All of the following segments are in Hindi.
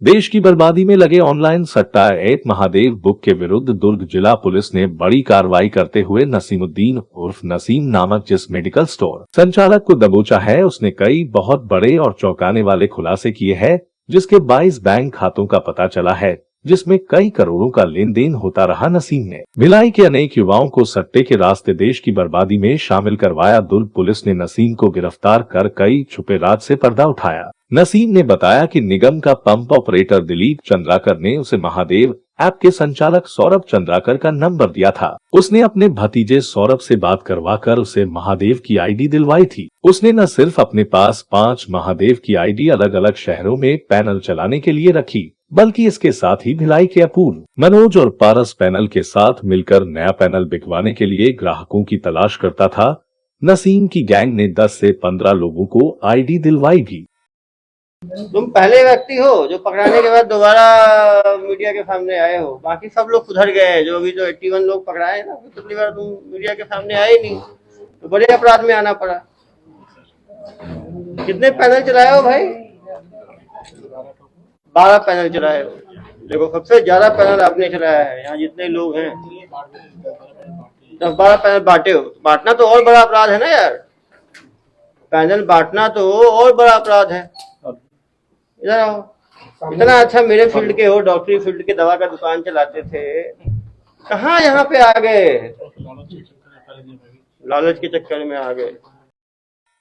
देश की बर्बादी में लगे ऑनलाइन सट्टा ऐप महादेव बुक के विरुद्ध दुर्ग जिला पुलिस ने बड़ी कार्रवाई करते हुए नसीमुद्दीन उर्फ नसीम नामक जिस मेडिकल स्टोर संचालक को दबोचा है, उसने कई बहुत बड़े और चौंकाने वाले खुलासे किए हैं, जिसके 22 बैंक खातों का पता चला है, जिसमें कई करोड़ों का लेन देन होता रहा। नसीम ने भिलाई के अनेक युवाओं को सट्टे के रास्ते देश की बर्बादी में शामिल करवाया। दुर्ग पुलिस ने नसीम को गिरफ्तार कर कई छुपे राज से पर्दा उठाया। नसीम ने बताया कि निगम का पंप ऑपरेटर दिलीप चंद्राकर ने उसे महादेव ऐप के संचालक सौरभ चंद्राकर का नंबर दिया था। उसने अपने भतीजे सौरभ से बात करवाकर उसे महादेव की आईडी दिलवाई थी। उसने न सिर्फ अपने पास 5 महादेव की आईडी अलग अलग शहरों में पैनल चलाने के लिए रखी, बल्कि इसके साथ ही भिलाई के अपूर्व, मनोज और पारस पैनल के साथ मिलकर नया पैनल बिकवाने के लिए ग्राहकों की तलाश करता था। नसीम की गैंग ने 10 से 15 लोगों को आईडी दिलवाई भी। तुम पहले व्यक्ति हो जो पकड़ाने के बाद दोबारा मीडिया के सामने आए हो। बाकी सब लोग सुधर गए, जो अभी जो 81 लोग पकड़ाए ना, पिछली बार तुम मीडिया के सामने आए नहीं, तो बड़े अपराध में आना पड़ा। कितने पैनल चलाए हो भाई? 12 पैनल चलाए हो। देखो, सबसे ज्यादा पैनल आपने चलाया है, यहाँ जितने लोग हैं 10-12 पैनल बांटे हो। बांटना तो और बड़ा अपराध है ना यार, पैनल बांटना तो और बड़ा अपराध है। इधर आओ। इतना अच्छा मेरे फील्ड के हो, डॉक्टरी फील्ड के, दवा का दुकान चलाते थे, कहाँ यहाँ पे आ गए? लालच के चक्कर में आ गए।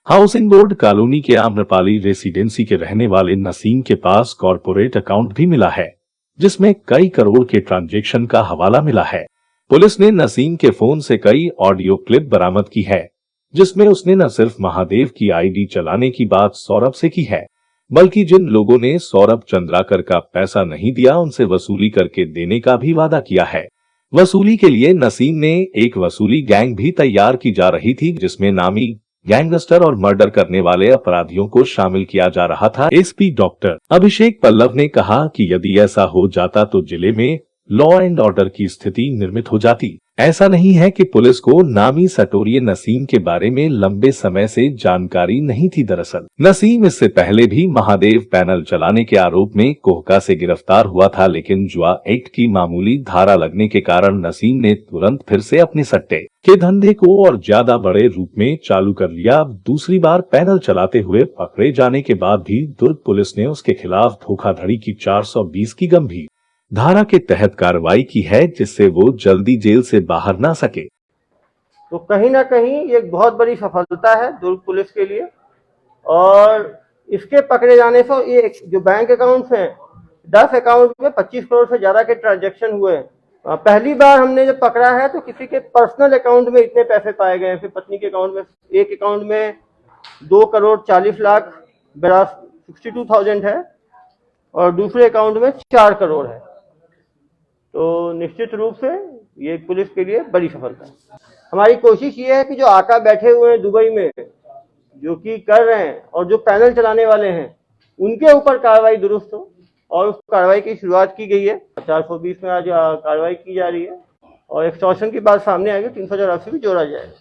हाउसिंग बोर्ड कॉलोनी के आम्रपाली रेसिडेंसी के रहने वाले नसीम के पास कॉर्पोरेट अकाउंट भी मिला है, जिसमें कई करोड़ के ट्रांजैक्शन का हवाला मिला है। पुलिस ने नसीम के फोन से कई ऑडियो क्लिप बरामद की है, जिसमें उसने न सिर्फ महादेव की आईडी चलाने की बात सौरभ से की है, बल्कि जिन लोगों ने सौरभ चंद्राकर का पैसा नहीं दिया, उनसे वसूली करके देने का भी वादा किया है। वसूली के लिए नसीम ने एक वसूली गैंग भी तैयार की जा रही थी, जिसमें नामी गैंगस्टर और मर्डर करने वाले अपराधियों को शामिल किया जा रहा था। एसपी डॉक्टर अभिषेक पल्लव ने कहा कि यदि ऐसा हो जाता तो जिले में लॉ एंड ऑर्डर की स्थिति निर्मित हो जाती। ऐसा नहीं है कि पुलिस को नामी सटोरिये नसीम के बारे में लंबे समय से जानकारी नहीं थी। दरअसल नसीम इससे पहले भी महादेव पैनल चलाने के आरोप में कोहका से गिरफ्तार हुआ था, लेकिन जुआ एक्ट की मामूली धारा लगने के कारण नसीम ने तुरंत फिर से अपने सट्टे के धंधे को और ज्यादा बड़े रूप में चालू कर लिया। दूसरी बार पैनल चलाते हुए पकड़े जाने के बाद भी दुर्ग पुलिस ने उसके खिलाफ धोखाधड़ी की 420 की गंभीर धारा के तहत कार्रवाई की है, जिससे वो जल्दी जेल से बाहर ना सके। तो कहीं ना कहीं ये एक बहुत बड़ी सफलता है दुर्ग पुलिस के लिए, और इसके पकड़े जाने से ये जो बैंक अकाउंट्स हैं, 10 अकाउंट में 25 करोड़ से ज्यादा के ट्रांजैक्शन हुए हैं। पहली बार हमने जब पकड़ा है तो किसी के पर्सनल अकाउंट में इतने पैसे पाए गए हैं। फिर पत्नी के अकाउंट में, एक अकाउंट में 2 करोड़ 40 लाख 62,000 है, और दूसरे अकाउंट में 4 करोड़ है। तो निश्चित रूप से ये पुलिस के लिए बड़ी सफलता है। हमारी कोशिश ये है कि जो आका बैठे हुए हैं दुबई में, जो कि कर रहे हैं, और जो पैनल चलाने वाले हैं, उनके ऊपर कार्रवाई दुरुस्त हो, और उस कार्रवाई की शुरुआत की गई है। 420 में आज कार्रवाई की जा रही है, और एक्सटॉर्शन की बात सामने आएगी, 384 भी जोड़ा जाएगा।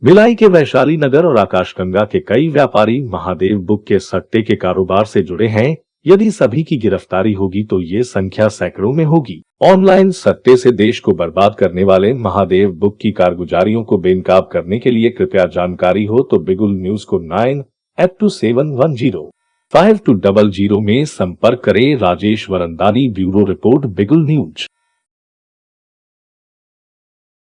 भिलाई के वैशाली नगर और आकाशगंगा के कई व्यापारी महादेव बुक के सट्टे के कारोबार से जुड़े हैं। यदि सभी की गिरफ्तारी होगी तो ये संख्या सैकड़ों में होगी। ऑनलाइन सट्टे से देश को बर्बाद करने वाले महादेव बुक की कारगुजारियों को बेनकाब करने के लिए कृपया जानकारी हो तो बिगुल न्यूज को 9827105200 में संपर्क करें। राजेश वरंदानी, ब्यूरो रिपोर्ट, बिगुल न्यूज।